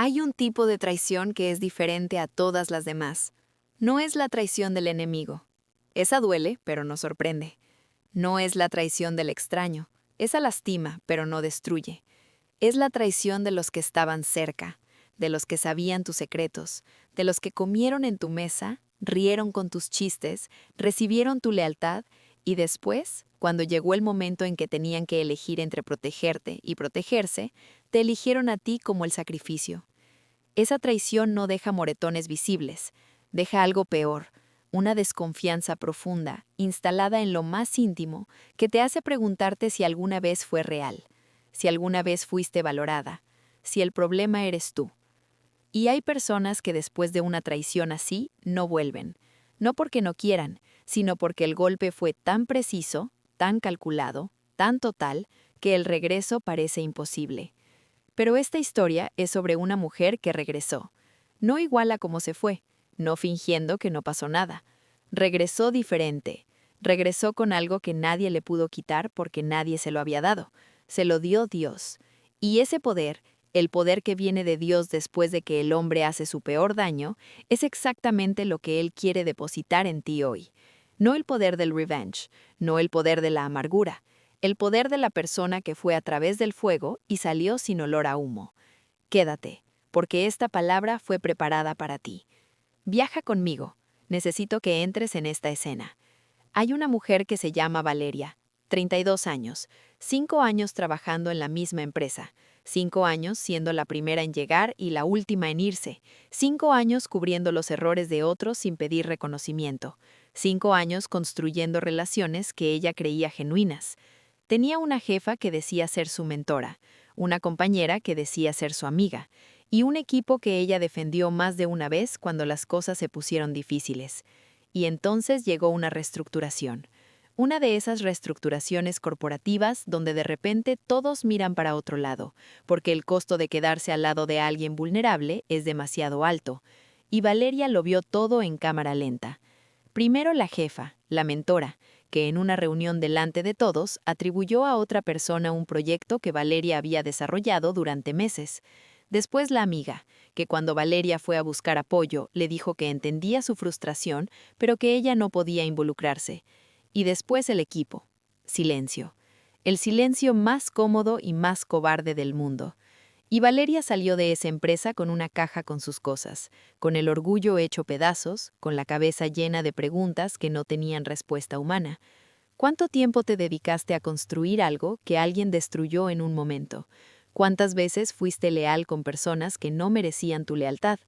Hay un tipo de traición que es diferente a todas las demás. No es la traición del enemigo. Esa duele, pero no sorprende. No es la traición del extraño. Esa lastima, pero no destruye. Es la traición de los que estaban cerca, de los que sabían tus secretos, de los que comieron en tu mesa, rieron con tus chistes, recibieron tu lealtad y después, cuando llegó el momento en que tenían que elegir entre protegerte y protegerse, te eligieron a ti como el sacrificio. Esa traición no deja moretones visibles, deja algo peor, una desconfianza profunda, instalada en lo más íntimo, que te hace preguntarte si alguna vez fue real, si alguna vez fuiste valorada, si el problema eres tú. Y hay personas que después de una traición así no vuelven, no porque no quieran, sino porque el golpe fue tan preciso, tan calculado, tan total, que el regreso parece imposible. Pero esta historia es sobre una mujer que regresó, no igual a como se fue, no fingiendo que no pasó nada. Regresó diferente, regresó con algo que nadie le pudo quitar porque nadie se lo había dado, se lo dio Dios. Y ese poder, el poder que viene de Dios después de que el hombre hace su peor daño, es exactamente lo que Él quiere depositar en ti hoy. No el poder del revenge, no el poder de la amargura, el poder de la persona que fue a través del fuego y salió sin olor a humo. Quédate, porque esta palabra fue preparada para ti. Viaja conmigo. Necesito que entres en esta escena. Hay una mujer que se llama Valeria, 32 años, 5 años trabajando en la misma empresa, 5 años siendo la primera en llegar y la última en irse, 5 años cubriendo los errores de otros sin pedir reconocimiento, 5 años construyendo relaciones que ella creía genuinas. Tenía una jefa que decía ser su mentora, una compañera que decía ser su amiga, y un equipo que ella defendió más de una vez cuando las cosas se pusieron difíciles. Y entonces llegó una reestructuración. Una de esas reestructuraciones corporativas donde de repente todos miran para otro lado, porque el costo de quedarse al lado de alguien vulnerable es demasiado alto. Y Valeria lo vio todo en cámara lenta. Primero la jefa, la mentora, que en una reunión delante de todos atribuyó a otra persona un proyecto que Valeria había desarrollado durante meses. Después la amiga, que cuando Valeria fue a buscar apoyo le dijo que entendía su frustración, pero que ella no podía involucrarse. Y después el equipo. Silencio. El silencio más cómodo y más cobarde del mundo. Y Valeria salió de esa empresa con una caja con sus cosas, con el orgullo hecho pedazos, con la cabeza llena de preguntas que no tenían respuesta humana. ¿Cuánto tiempo te dedicaste a construir algo que alguien destruyó en un momento? ¿Cuántas veces fuiste leal con personas que no merecían tu lealtad?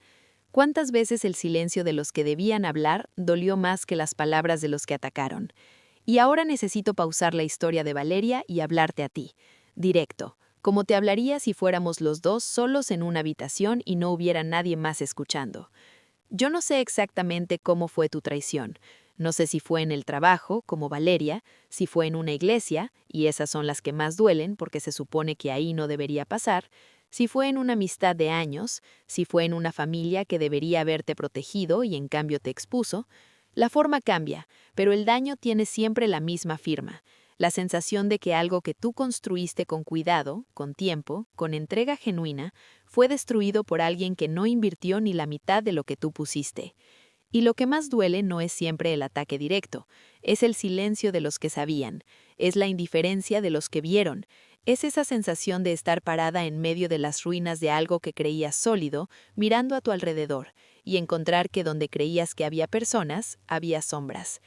¿Cuántas veces el silencio de los que debían hablar dolió más que las palabras de los que atacaron? Y ahora necesito pausar la historia de Valeria y hablarte a ti, directo, como te hablaría si fuéramos los dos solos en una habitación y no hubiera nadie más escuchando. Yo no sé exactamente cómo fue tu traición. No sé si fue en el trabajo, como Valeria, si fue en una iglesia, y esas son las que más duelen porque se supone que ahí no debería pasar, si fue en una amistad de años, si fue en una familia que debería haberte protegido y en cambio te expuso. La forma cambia, pero el daño tiene siempre la misma firma. La sensación de que algo que tú construiste con cuidado, con tiempo, con entrega genuina, fue destruido por alguien que no invirtió ni la mitad de lo que tú pusiste. Y lo que más duele no es siempre el ataque directo, es el silencio de los que sabían, es la indiferencia de los que vieron, es esa sensación de estar parada en medio de las ruinas de algo que creías sólido, mirando a tu alrededor, y encontrar que donde creías que había personas, había sombras.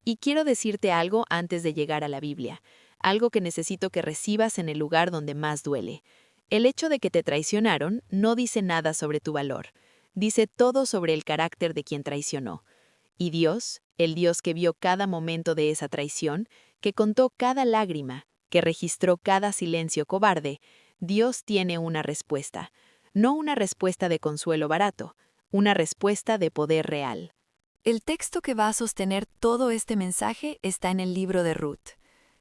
Y quiero decirte algo antes de llegar a la Biblia, algo que necesito que recibas en el lugar donde más duele. El hecho de que te traicionaron no dice nada sobre tu valor, dice todo sobre el carácter de quien traicionó. Y Dios, el Dios que vio cada momento de esa traición, que contó cada lágrima, que registró cada silencio cobarde, Dios tiene una respuesta, no una respuesta de consuelo barato, una respuesta de poder real. El texto que va a sostener todo este mensaje está en el libro de Ruth.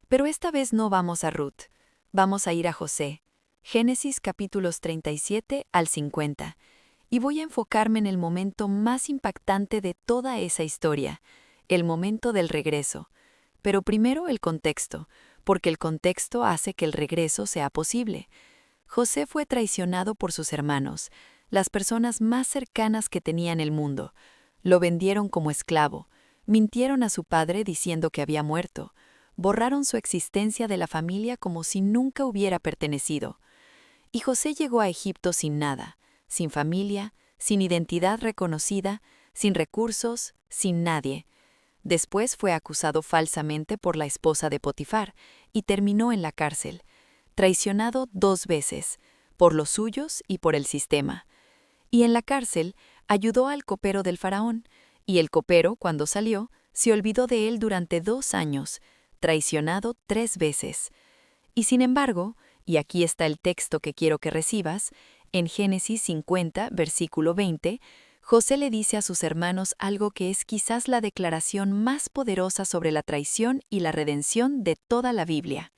Pero esta vez no vamos a Ruth, vamos a ir a José. Génesis capítulos 37 al 50. Y voy a enfocarme en el momento más impactante de toda esa historia, el momento del regreso. Pero primero el contexto, porque el contexto hace que el regreso sea posible. José fue traicionado por sus hermanos. las personas más cercanas que tenía en el mundo. Lo vendieron como esclavo, mintieron a su padre diciendo que había muerto, borraron su existencia de la familia como si nunca hubiera pertenecido. Y José llegó a Egipto sin nada, sin familia, sin identidad reconocida, sin recursos, sin nadie. Después fue acusado falsamente por la esposa de Potifar y terminó en la cárcel, traicionado 2 veces, por los suyos y por el sistema. Y en la cárcel ayudó al copero del faraón, y el copero, cuando salió, se olvidó de él durante 2 años, traicionado 3 veces. Y sin embargo, y aquí está el texto que quiero que recibas, en Génesis 50, versículo 20, José le dice a sus hermanos algo que es quizás la declaración más poderosa sobre la traición y la redención de toda la Biblia.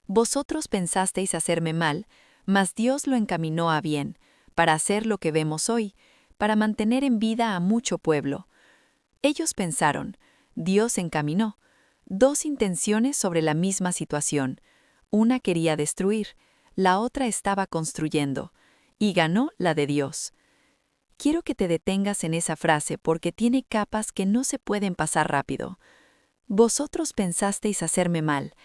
Vosotros pensasteis hacerme mal, mas Dios lo encaminó a bien, para hacer lo que vemos hoy, para mantener en vida a mucho pueblo. Ellos pensaron, Dios encaminó, 2 intenciones sobre la misma situación. Una quería destruir, la otra estaba construyendo, y ganó la de Dios. Quiero que te detengas en esa frase porque tiene capas que no se pueden pasar rápido. Vosotros pensasteis hacerme mal.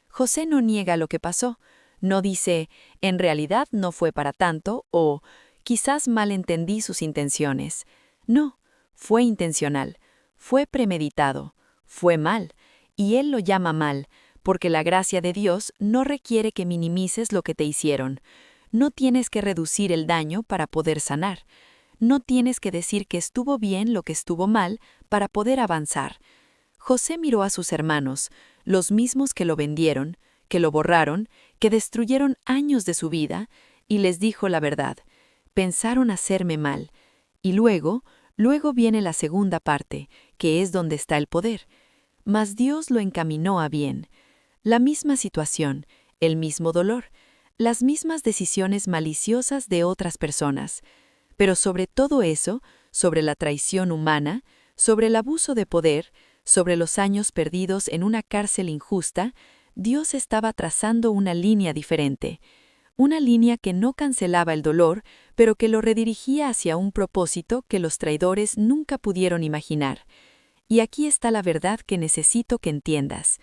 José no niega lo que pasó, no dice, en realidad no fue para tanto, o quizás malentendí sus intenciones. No, fue intencional, fue premeditado, fue mal, y él lo llama mal, porque la gracia de Dios no requiere que minimices lo que te hicieron. No tienes que reducir el daño para poder sanar. No tienes que decir que estuvo bien lo que estuvo mal para poder avanzar. José miró a sus hermanos, los mismos que lo vendieron, que lo borraron, que destruyeron años de su vida, y les dijo la verdad. Pensaron hacerme mal. Y luego viene la segunda parte, que es donde está el poder. Mas Dios lo encaminó a bien. La misma situación, el mismo dolor, las mismas decisiones maliciosas de otras personas. Pero sobre todo eso, sobre la traición humana, sobre el abuso de poder, sobre los años perdidos en una cárcel injusta, Dios estaba trazando una línea diferente. Una línea que no cancelaba el dolor, pero que lo redirigía hacia un propósito que los traidores nunca pudieron imaginar. Y aquí está la verdad que necesito que entiendas.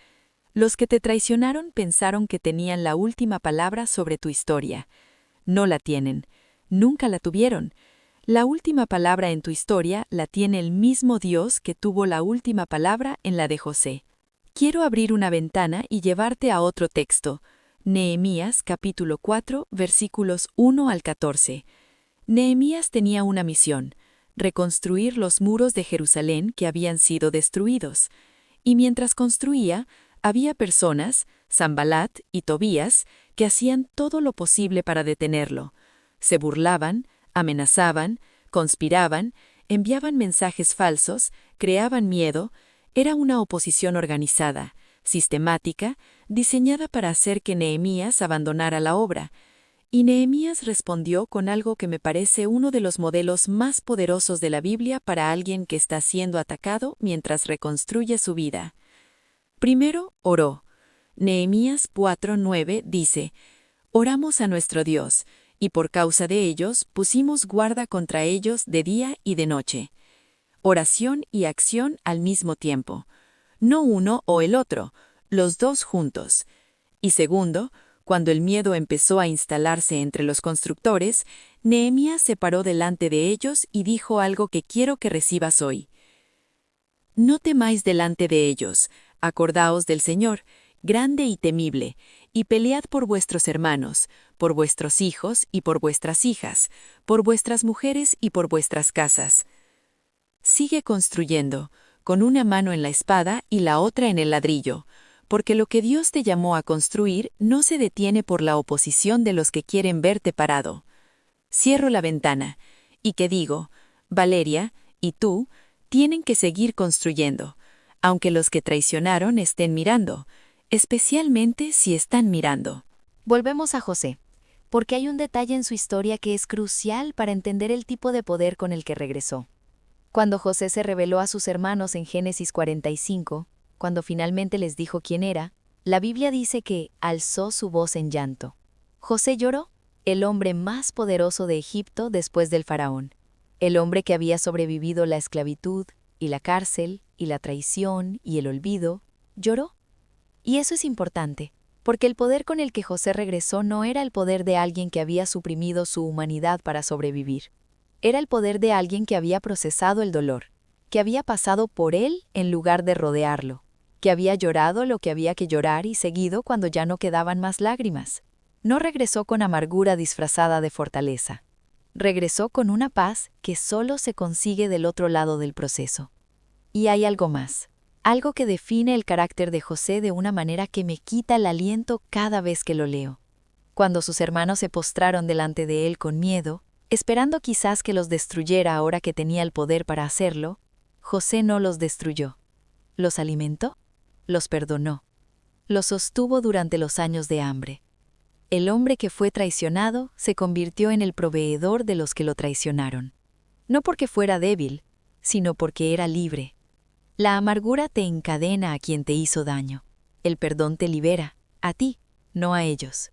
Los que te traicionaron pensaron que tenían la última palabra sobre tu historia. No la tienen. Nunca la tuvieron. La última palabra en tu historia la tiene el mismo Dios que tuvo la última palabra en la de José. Quiero abrir una ventana y llevarte a otro texto. Nehemías capítulo 4, versículos 1 al 14. Nehemías tenía una misión: reconstruir los muros de Jerusalén que habían sido destruidos. Y mientras construía, había personas, Sanbalat y Tobías, que hacían todo lo posible para detenerlo. Se burlaban, amenazaban, conspiraban, enviaban mensajes falsos, creaban miedo. Era una oposición organizada, sistemática, diseñada para hacer que Nehemías abandonara la obra. Y Nehemías respondió con algo que me parece uno de los modelos más poderosos de la Biblia para alguien que está siendo atacado mientras reconstruye su vida. Primero, oró. Nehemías 4:9 dice, «Oramos a nuestro Dios, y por causa de ellos pusimos guarda contra ellos de día y de noche». Oración y acción al mismo tiempo. No uno o el otro, los dos juntos. Y segundo, cuando el miedo empezó a instalarse entre los constructores, Nehemías se paró delante de ellos y dijo algo que quiero que recibas hoy. «No temáis delante de ellos, acordaos del Señor, grande y temible, y pelead por vuestros hermanos, por vuestros hijos y por vuestras hijas, por vuestras mujeres y por vuestras casas». Sigue construyendo, con una mano en la espada y la otra en el ladrillo, porque lo que Dios te llamó a construir no se detiene por la oposición de los que quieren verte parado. Cierro la ventana, y que digo, Valeria y tú tienen que seguir construyendo, aunque los que traicionaron estén mirando, especialmente si están mirando. Volvemos a José, porque hay un detalle en su historia que es crucial para entender el tipo de poder con el que regresó. Cuando José se reveló a sus hermanos en Génesis 45, cuando finalmente les dijo quién era, la Biblia dice que alzó su voz en llanto. José lloró, el hombre más poderoso de Egipto después del faraón, el hombre que había sobrevivido la esclavitud, y la cárcel, y la traición, y el olvido, lloró. Y eso es importante, porque el poder con el que José regresó no era el poder de alguien que había suprimido su humanidad para sobrevivir. Era el poder de alguien que había procesado el dolor, que había pasado por él en lugar de rodearlo, que había llorado lo que había que llorar y seguido cuando ya no quedaban más lágrimas. No regresó con amargura disfrazada de fortaleza. Regresó con una paz que solo se consigue del otro lado del proceso. Y hay algo más, algo que define el carácter de José de una manera que me quita el aliento cada vez que lo leo. Cuando sus hermanos se postraron delante de él con miedo, esperando quizás que los destruyera ahora que tenía el poder para hacerlo, José no los destruyó. Los alimentó, los perdonó, los sostuvo durante los años de hambre. El hombre que fue traicionado se convirtió en el proveedor de los que lo traicionaron. No porque fuera débil, sino porque era libre. La amargura te encadena a quien te hizo daño. El perdón te libera, a ti, no a ellos.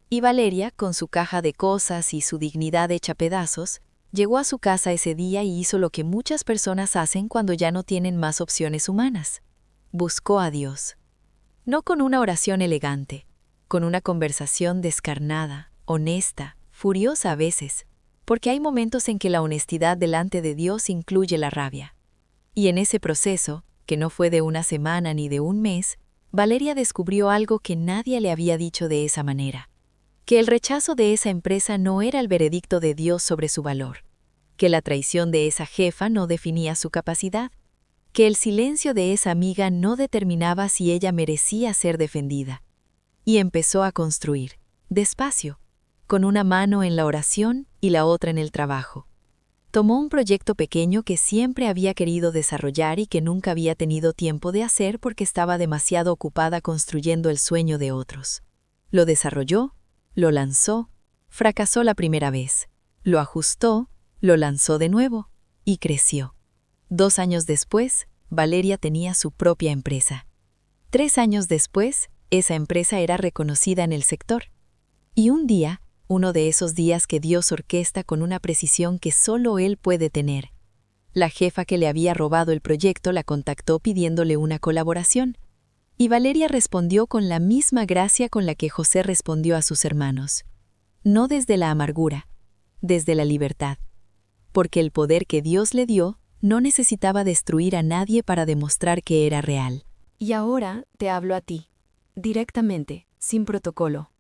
Y Valeria, con su caja de cosas y su dignidad hecha pedazos, llegó a su casa ese día y hizo lo que muchas personas hacen cuando ya no tienen más opciones humanas. Buscó a Dios. No con una oración elegante, con una conversación descarnada, honesta, furiosa a veces, porque hay momentos en que la honestidad delante de Dios incluye la rabia. Y en ese proceso, que no fue de una semana ni de un mes, Valeria descubrió algo que nadie le había dicho de esa manera. Que el rechazo de esa empresa no era el veredicto de Dios sobre su valor, que la traición de esa jefa no definía su capacidad, que el silencio de esa amiga no determinaba si ella merecía ser defendida. Y empezó a construir, despacio, con una mano en la oración y la otra en el trabajo. Tomó un proyecto pequeño que siempre había querido desarrollar y que nunca había tenido tiempo de hacer porque estaba demasiado ocupada construyendo el sueño de otros. Lo desarrolló, lo lanzó, fracasó la primera vez, lo ajustó, lo lanzó de nuevo y creció. 2 años después, Valeria tenía su propia empresa. 3 años después, esa empresa era reconocida en el sector. Y un día, uno de esos días que Dios orquesta con una precisión que solo Él puede tener, la jefa que le había robado el proyecto la contactó pidiéndole una colaboración. Y Valeria respondió con la misma gracia con la que José respondió a sus hermanos. No desde la amargura, desde la libertad. Porque el poder que Dios le dio no necesitaba destruir a nadie para demostrar que era real. Y ahora te hablo a ti, directamente, sin protocolo.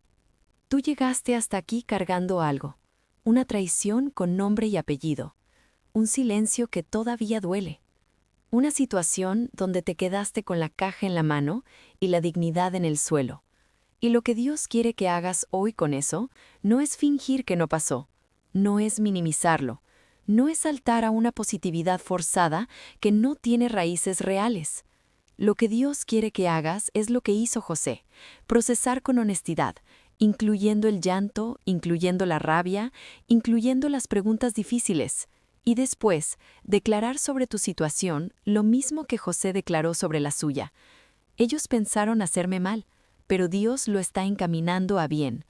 Tú llegaste hasta aquí cargando algo, una traición con nombre y apellido, un silencio que todavía duele. Una situación donde te quedaste con la caja en la mano y la dignidad en el suelo. Y lo que Dios quiere que hagas hoy con eso no es fingir que no pasó, no es minimizarlo, no es saltar a una positividad forzada que no tiene raíces reales. Lo que Dios quiere que hagas es lo que hizo José, procesar con honestidad, incluyendo el llanto, incluyendo la rabia, incluyendo las preguntas difíciles. Y después, declarar sobre tu situación lo mismo que José declaró sobre la suya. Ellos pensaron hacerme mal, pero Dios lo está encaminando a bien.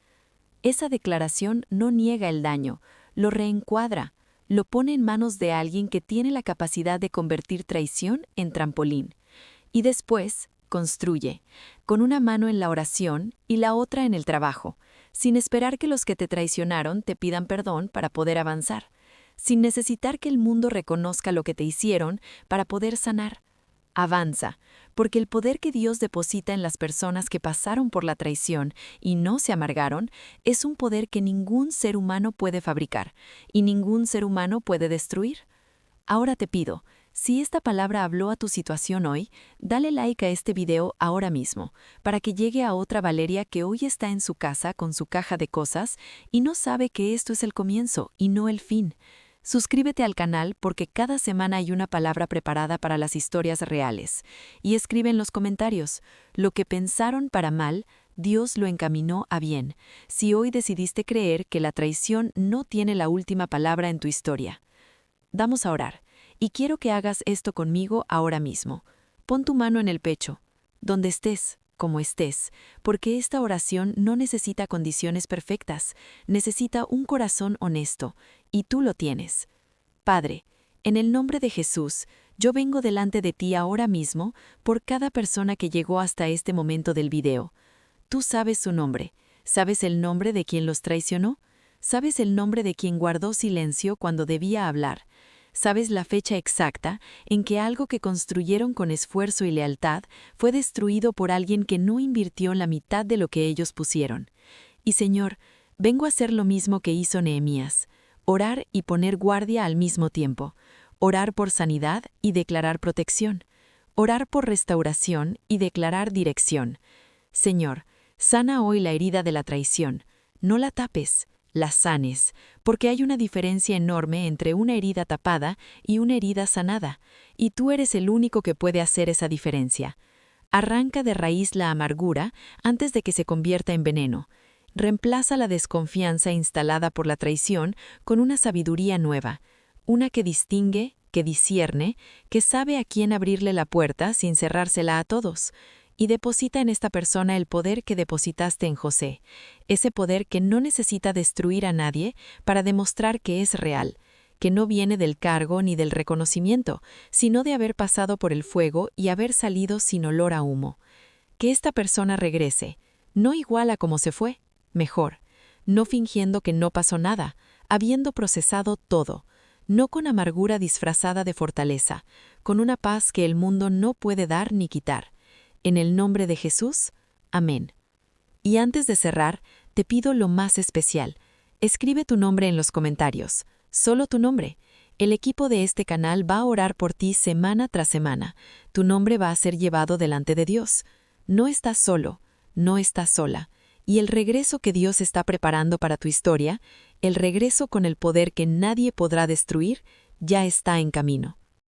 Esa declaración no niega el daño, lo reencuadra, lo pone en manos de alguien que tiene la capacidad de convertir traición en trampolín. Y después, construye, con una mano en la oración y la otra en el trabajo, sin esperar que los que te traicionaron te pidan perdón para poder avanzar. Sin necesitar que el mundo reconozca lo que te hicieron para poder sanar. Avanza, porque el poder que Dios deposita en las personas que pasaron por la traición y no se amargaron es un poder que ningún ser humano puede fabricar y ningún ser humano puede destruir. Ahora te pido, si esta palabra habló a tu situación hoy, dale like a este video ahora mismo, para que llegue a otra Valeria que hoy está en su casa con su caja de cosas y no sabe que esto es el comienzo y no el fin. Suscríbete al canal porque cada semana hay una palabra preparada para las historias reales. Y escribe en los comentarios, lo que pensaron para mal, Dios lo encaminó a bien, si hoy decidiste creer que la traición no tiene la última palabra en tu historia. Vamos a orar, y quiero que hagas esto conmigo ahora mismo. Pon tu mano en el pecho, donde estés, como estés, porque esta oración no necesita condiciones perfectas, necesita un corazón honesto, y tú lo tienes. Padre, en el nombre de Jesús, yo vengo delante de ti ahora mismo por cada persona que llegó hasta este momento del video. Tú sabes su nombre, sabes el nombre de quien los traicionó, sabes el nombre de quien guardó silencio cuando debía hablar, sabes la fecha exacta en que algo que construyeron con esfuerzo y lealtad fue destruido por alguien que no invirtió la mitad de lo que ellos pusieron. Y Señor, vengo a hacer lo mismo que hizo Nehemías, orar y poner guardia al mismo tiempo, orar por sanidad y declarar protección, orar por restauración y declarar dirección. Señor, sana hoy la herida de la traición, no la tapes, la sanes, porque hay una diferencia enorme entre una herida tapada y una herida sanada, y tú eres el único que puede hacer esa diferencia. Arranca de raíz la amargura antes de que se convierta en veneno. Reemplaza la desconfianza instalada por la traición con una sabiduría nueva, una que distingue, que discierne, que sabe a quién abrirle la puerta sin cerrársela a todos. Y deposita en esta persona el poder que depositaste en José, ese poder que no necesita destruir a nadie para demostrar que es real, que no viene del cargo ni del reconocimiento, sino de haber pasado por el fuego y haber salido sin olor a humo. Que esta persona regrese, no igual a como se fue, mejor, no fingiendo que no pasó nada, habiendo procesado todo, no con amargura disfrazada de fortaleza, con una paz que el mundo no puede dar ni quitar. En el nombre de Jesús, amén. Y antes de cerrar, te pido lo más especial. Escribe tu nombre en los comentarios, solo tu nombre. El equipo de este canal va a orar por ti semana tras semana. Tu nombre va a ser llevado delante de Dios. No estás solo, no estás sola. Y el regreso que Dios está preparando para tu historia, el regreso con el poder que nadie podrá destruir, ya está en camino.